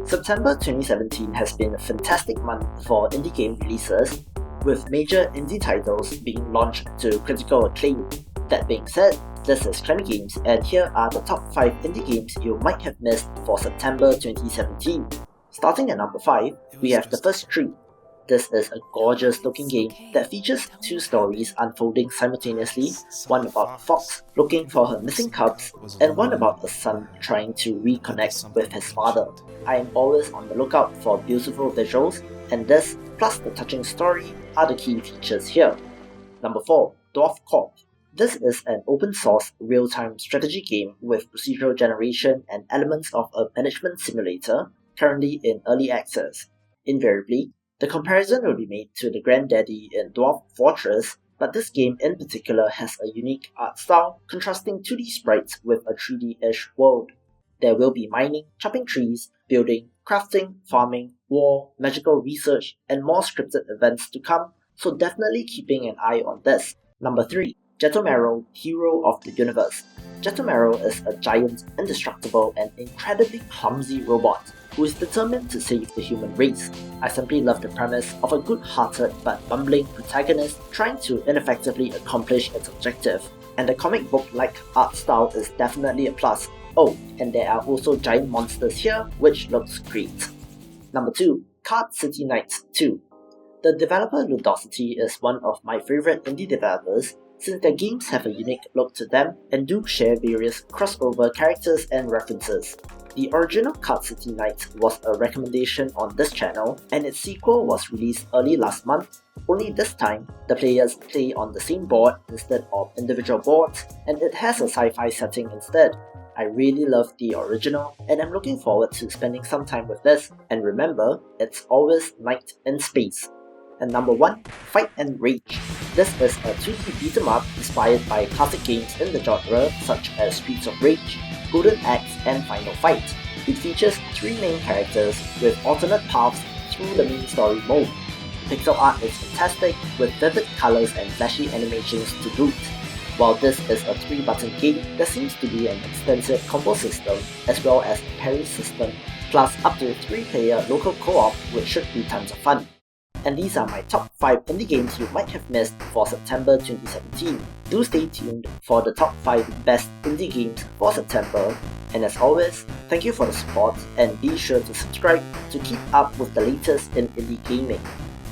September 2017 has been a fantastic month for indie game releases, with major indie titles being launched to critical acclaim. That being said, this is Clemmy Games, and here are the top 5 indie games you might have missed for September 2017. Starting at number 5, we have The First Tree. This is a gorgeous looking game that features 2 stories unfolding simultaneously, one about a fox looking for her missing cubs, and one about a son trying to reconnect with his father. I am always on the lookout for beautiful visuals, and this, plus the touching story, are the key features here. Number 4. Dwarf Corp. This is an open-source, real-time strategy game with procedural generation and elements of a management simulator, currently in early access. Invariably, the comparison will be made to the granddaddy in Dwarf Fortress, but this game in particular has a unique art style, contrasting 2D sprites with a 3D-ish world. There will be mining, chopping trees, building, crafting, farming, war, magical research, and more scripted events to come, so definitely keeping an eye on this. Number 3. Jetomero, Hero of the Universe. Jetomero is a giant, indestructible, and incredibly clumsy robot who is determined to save the human race. I simply love the premise of a good-hearted but bumbling protagonist trying to ineffectively accomplish its objective, and the comic book-like art style is definitely a plus. Oh, and there are also giant monsters here, which looks great. Number 2. Card City Knights 2. The developer Ludosity is one of my favorite indie developers, since their games have a unique look to them and do share various crossover characters and references. The original Card City Knights was a recommendation on this channel, and its sequel was released early last month, only this time the players play on the same board instead of individual boards, and it has a sci-fi setting instead. I really love the original, and I'm looking forward to spending some time with this, and remember, it's always night in space. And number 1, Fight and Rage. This is a 2D beat-em-up inspired by classic games in the genre such as Streets of Rage, Golden Axe, and Final Fight. It features 3 main characters with alternate paths through the main story mode. Pixel art is fantastic, with vivid colors and flashy animations to boot. While this is a 3-button game, there seems to be an extensive combo system as well as a parry system, plus up to 3-player local co-op, which should be tons of fun. And these are my top 5 indie games you might have missed for September 2017. Do stay tuned for the top 5 best indie games for September, and as always, thank you for the support and be sure to subscribe to keep up with the latest in indie gaming.